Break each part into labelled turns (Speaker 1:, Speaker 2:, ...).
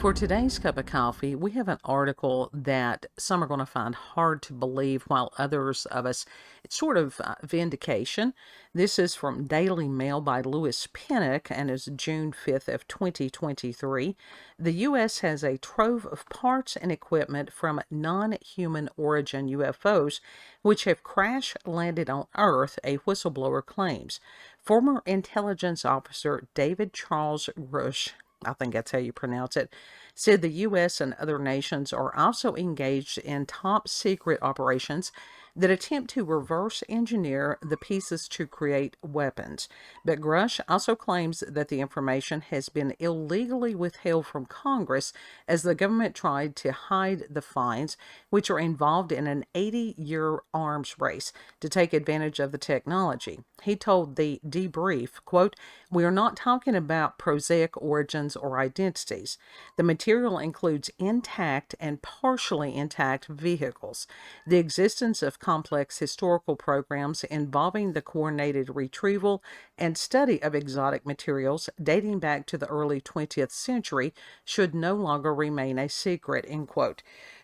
Speaker 1: For today's cup of coffee, we have an article that some are going to find hard to believe, while others of us, it's sort of vindication. This is from Daily Mail by Louis Pennock and is June 5th of 2023. The U.S. has a trove of parts and equipment from non-human origin UFOs, which have crash-landed on Earth, a whistleblower claims. Former intelligence officer David Charles Rush, I think that's how you pronounce it, said the U.S. and other nations are also engaged in top secret operations that attempt to reverse engineer the pieces to create weapons. But Grush also claims that the information has been illegally withheld from Congress as the government tried to hide the finds, which are involved in an 80-year arms race to take advantage of the technology. He told the debrief, quote, "We are not talking about prosaic origins or identities. The material includes intact and partially intact vehicles. The existence of complex historical programs involving the coordinated retrieval and study of exotic materials dating back to the early 20th century should no longer remain a secret," end quote.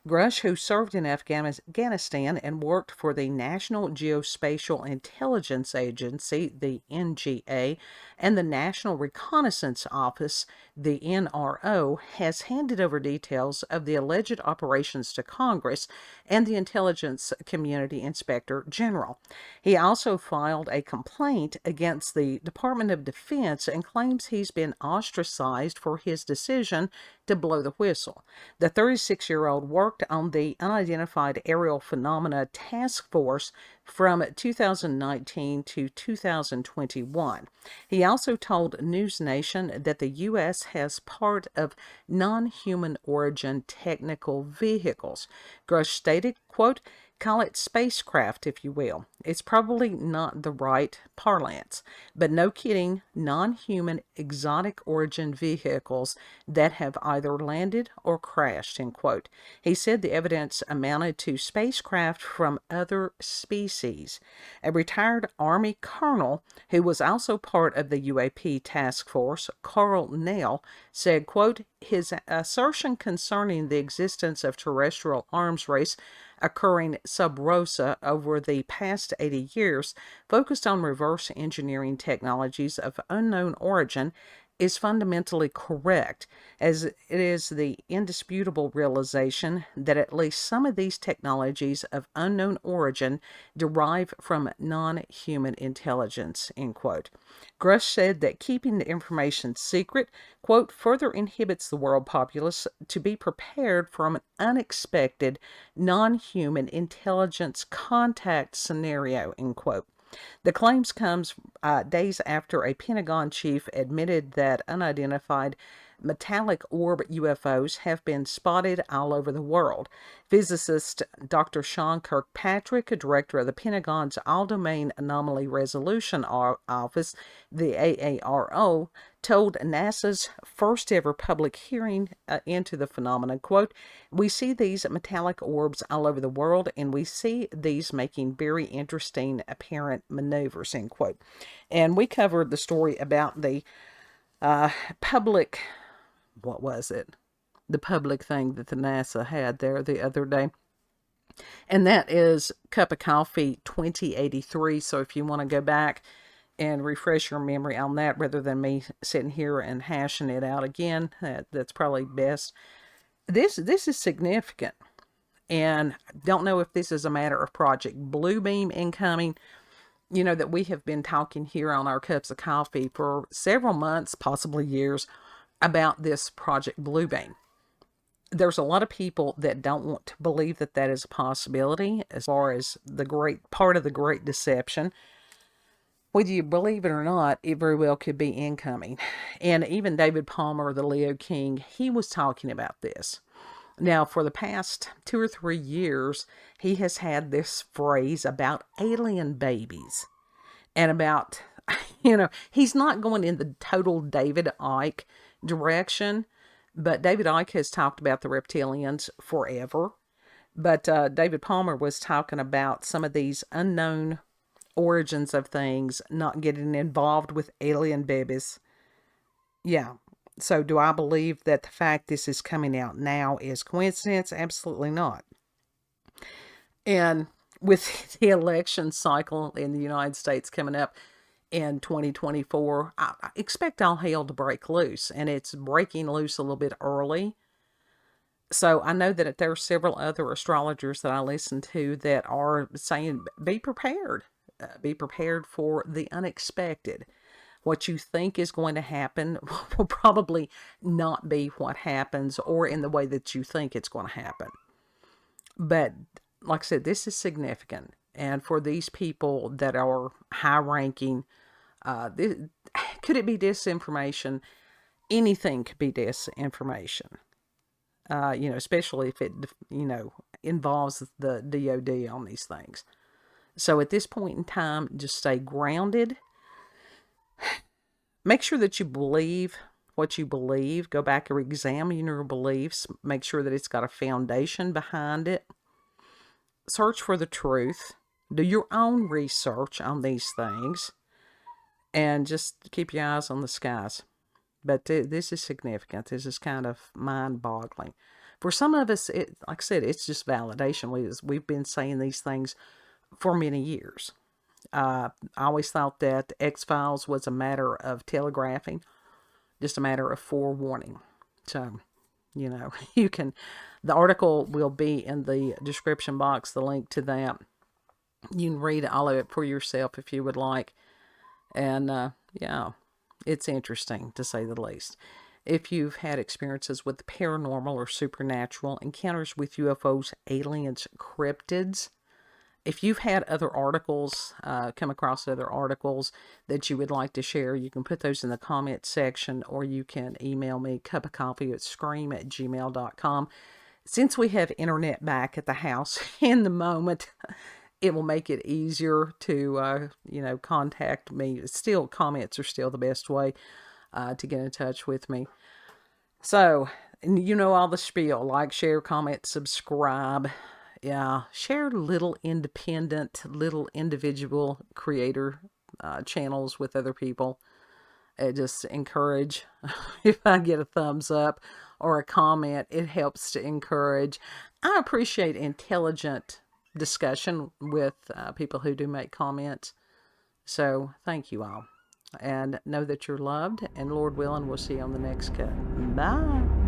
Speaker 1: Grush, who served in Afghanistan and worked for the National Geospatial Intelligence Agency, the NGA, and the National Reconnaissance Office, the NRO, has handed over details of the alleged operations to Congress and the Intelligence Community Inspector General. He also filed a complaint against the Department of Defense and claims he's been ostracized for his decision to blow the whistle. The 36-year-old worked on the Unidentified Aerial Phenomena Task Force from 2019 to 2021. He also told News Nation that the U.S. has part of non-human origin technical vehicles. Grush stated, quote, "Call it spacecraft, if you will. It's probably not the right parlance, but no kidding, non-human exotic origin vehicles that have either landed or crashed," end quote. He said the evidence amounted to spacecraft from other species. A retired Army colonel who was also part of the UAP task force, Carl Nell, said, quote, "His assertion concerning the existence of terrestrial arms race occurring sub rosa over the past 80 years, focused on reverse engineering technologies of unknown origin, is fundamentally correct, as it is the indisputable realization that at least some of these technologies of unknown origin derive from non-human intelligence," end quote. Grush said that keeping the information secret, quote, "further inhibits the world populace to be prepared for an unexpected non-human intelligence contact scenario," end quote. The claims comes days after a Pentagon chief admitted that unidentified metallic orb UFOs have been spotted all over the world. Physicist Dr. Sean Kirkpatrick, a director of the Pentagon's All-Domain Anomaly Resolution Office, the AARO, told NASA's first ever public hearing into the phenomenon, quote, "We see these metallic orbs all over the world, and we see these making very interesting apparent maneuvers," end quote. And we covered the story about the public, what was it? The public thing that the NASA had there the other day. And that is Cup of Coffee 2083. So if you want to go back and refresh your memory on that rather than me sitting here and hashing it out again, that's probably best. This is significant. And don't know if this is a matter of Project Bluebeam incoming. You know that we have been talking here on our Cups of Coffee for several months, possibly years, about this Project Bluebeam. There's a lot of people that don't want to believe that that is a possibility as far as the great part of the Great Deception. Whether you believe it or not, it very well could be incoming. And even David Palmer, the Leo King, he was talking about this. Now, for the past 2 or 3 years, he has had this phrase about alien babies and about, he's not going in the total David Icke direction, but David Icke has talked about the reptilians forever. But David Palmer was talking about some of these unknown origins of things, not getting involved with alien babies. Yeah, So do I believe that the fact this is coming out now is coincidence? Absolutely not. And with the election cycle in the United States coming up in 2024, I expect all hell to break loose, and it's breaking loose a little bit early. So I know that there are several other astrologers that I listen to that are saying, be prepared. Be prepared for the unexpected. What you think is going to happen will probably not be what happens or in the way that you think it's going to happen. But like I said, this is significant. And for these people that are high ranking, could it be disinformation? Anything could be disinformation. Especially if it, involves the DOD on these things. So at this point in time, just stay grounded. Make sure that you believe what you believe. Go back and examine your beliefs. Make sure that it's got a foundation behind it. Search for the truth. Do your own research on these things. And just keep your eyes on the skies. But this is significant. This is kind of mind-boggling. For some of us, like I said, it's just validation. We've been saying these things for many years. I always thought that the X-Files was a matter of telegraphing, just a matter of forewarning. So, the article will be in the description box, the link to that. You can read all of it for yourself if you would like. And, it's interesting, to say the least. If you've had experiences with the paranormal or supernatural, encounters with UFOs, aliens, cryptids, if you've had other articles, come across other articles that you would like to share, you can put those in the comment section, or you can email me, cupofcoffeewithscream@gmail.com. Since we have internet back at the house in the moment, it will make it easier to, contact me. Still, comments are still the best way to get in touch with me. So, all the spiel. Like, share, comment, subscribe. Yeah, share little independent, little individual creator channels with other people. Just encourage. If I get a thumbs up or a comment, it helps to encourage. I appreciate intelligent discussion with people who do make comments. So thank you all. And know that you're loved. And Lord willing, we'll see you on the next cut. Bye.